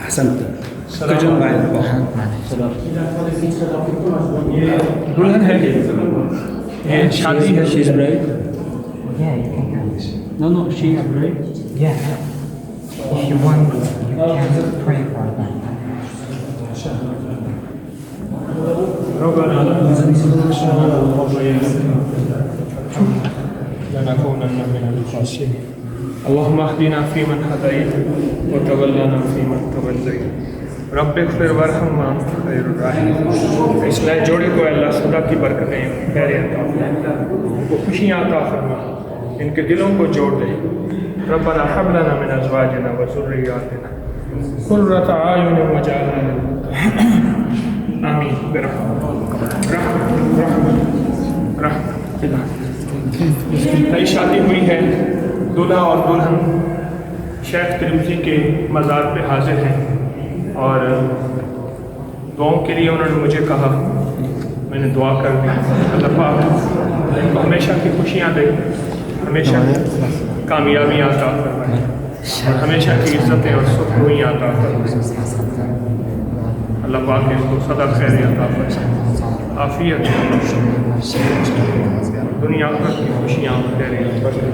احسنت. دلہن ہے یہ شادی ہے. She's bride. Yeah, you can have it. No, she is bride. Yeah. If you want, you can pray for them. ربنا لنكونن من الخاسرين. اللهم اهدنا فيمن هديت وتولنا فيمن توليت رب اغفر وارحم وانت خير الراحمين. اس نئے جوڑے کو اللہ صدا کی برکتیں خیر عطا فرما، ان کو خوشیاں عطا فرما، ان کے دلوں کو جوڑ دے. ربنا هب لنا من ازواجنا وذرياتنا قرة اعين واجعلنا للمتقين آمین برحمت رحمت رحمت. نئی شادی ہوئی ہے، دلہا اور دلہن شیخ ترمذی کے مزار پہ حاضر ہیں اور دعاؤں کے لیے انہوں نے مجھے کہا. میں نے دعا کر دی. اللہ پاک ان کو ہمیشہ کی خوشیاں دے، ہمیشہ کی کامیابیاں عطا فرمائے اور ہمیشہ کی عزتیں اور سکونیاں عطا فرمائے. اللہ پاک نے ان کو سدا خیر عطا فرمائے، عافیت، دنیا آخرت کی خوشیاں اور خیریت فرمائے.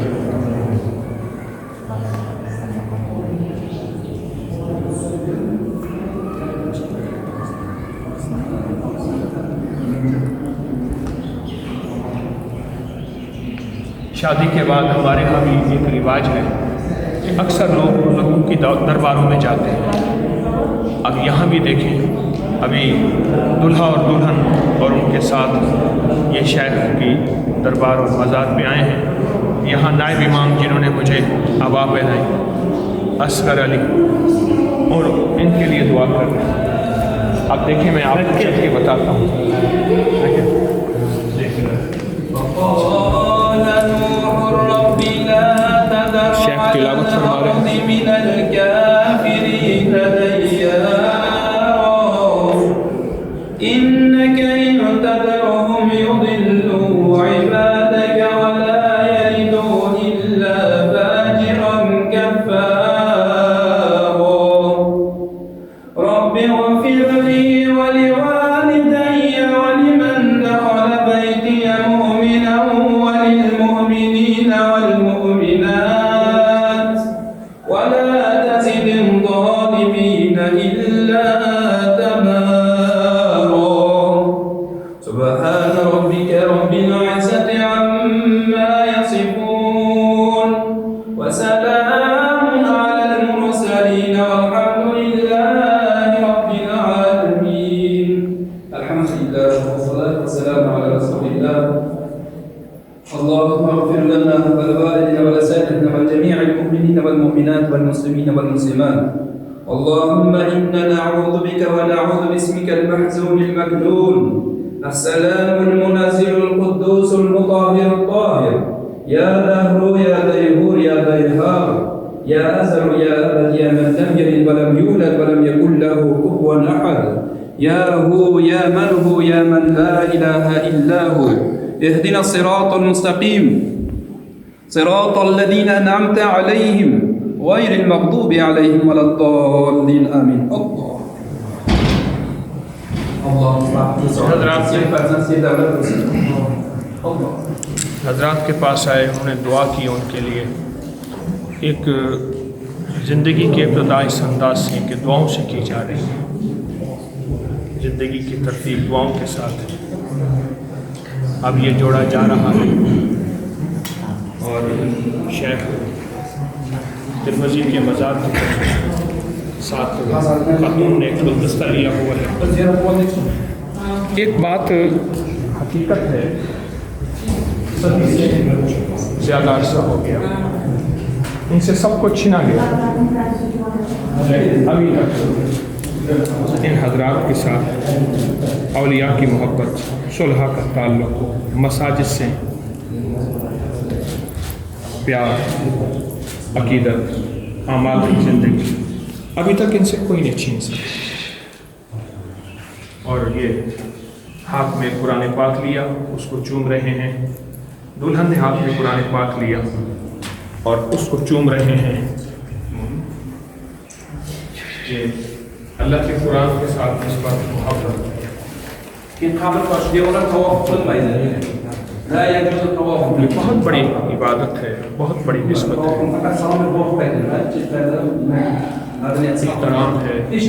شادی کے بعد ہمارے یہاں بھی ایک رواج ہے کہ اکثر لوگ بزرگوں کی درباروں میں جاتے ہیں. اب یہاں بھی دیکھیں، ابھی دلہا اور دلہن اور ان کے ساتھ یہ شیخ کی دربار اور مزار پہ آئے ہیں. یہاں نائب امام جنہوں نے مجھے آبا پہنائی، اصغر علی، اور ان کے لیے دعا کر رہے ہیں. اب دیکھیں میں آپ کو چل کے بتاتا ہوں. شیخ تلاوت فرما رہے ہیں. إنك إن تذرهم يضلوا عبادك ولا يلدوا إلا فاجرا كفارا. رب اغفر لي ولوالدي ولمن دخل بيتي مؤمنا وللمؤمنين والمؤمنات ولا تزد الظالمين إلا تبارا. سبحان ربك رب العزة عما يصفون وسلام على المرسلين والحمد لله رب العالمين. الحمد لله والصلاة والسلام على رسول الله. اللهم اغفر لنا ولوالدنا ولسائرنا ولجميع المؤمنين والمؤمنات والمسلمين والمسلمات. اللهم إنا نعوذ بك ونعوذ باسمك المحزون المكنون السلام المنزل القدوس المطهر الطاهر. يا دهر يا ديهور يا ديهار يا أزل يا أبد يا من لم يلد ولم يولد ولم يكن له كفوا أحد. يا هو يا من هو يا من لا إله إلا هو. اهدنا الصراط المستقيم صراط الذين أنعمت عليهم غير المغضوب عليهم ولا الضالين آمين. حضرات کے پاس آئے، انہوں نے دعا کی ان کے لیے. ایک زندگی کے ابتدا اس انداز سے کہ دعاؤں سے کی جا رہی ہے. زندگی کی ترتیب دعاؤں کے ساتھ ہے. اب یہ جوڑا جا رہا ہے اور شیخ ترمذی کے مزار کے ساتھ خاتون نے ایک گلدستہ لیا ہوا ہے. ایک بات حقیقت ہے، صدی سے زیادہ عرصہ ہو گیا ان سے سب کو چھینا گیا. ابھی تک ان حضرات کے ساتھ اولیاء کی محبت، صلح کا تعلق، مساجد سے پیار، عقیدت، اعمال کی زندگی ابھی تک ان سے کوئی نہیں چھین سکتا. اور یہ ہاتھ میں قرآن پاک لیا، اس کو چوم رہے ہیں. دلہن نے ہاتھ میں قرآن پاک لیا اور اس کو چوم رہے ہیں. یہ اللہ کے قرآن کے ساتھ نسبت محبت. Kita kabel pas dia orang tawaf pun baik. لا يجوز الطواف. یہ بہت بڑی عبادت ہے, بہت بڑی نسبت ہے, احترام ہے. یہ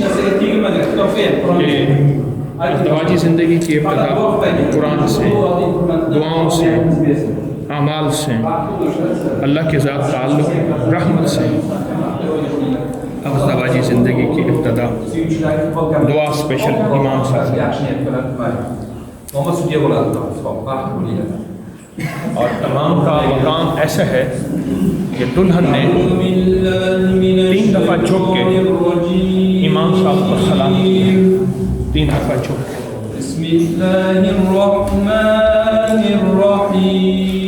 ازدواجی زندگی کی ابتدا قرآن سے, دعاؤں سے, اعمال سے, اللہ کے ذات تعلق, رحمت سے. ازدواجی زندگی کی ابتدا دعا اسپیشل امام صاحب. اور تمام کا مقام ایسا ہے کہ دلہن نے 3 دفعہ جھک کے امام صاحب کو سلام کیا, 3 دفعہ جھک کے. بسم اللہ الرحمن الرحیم.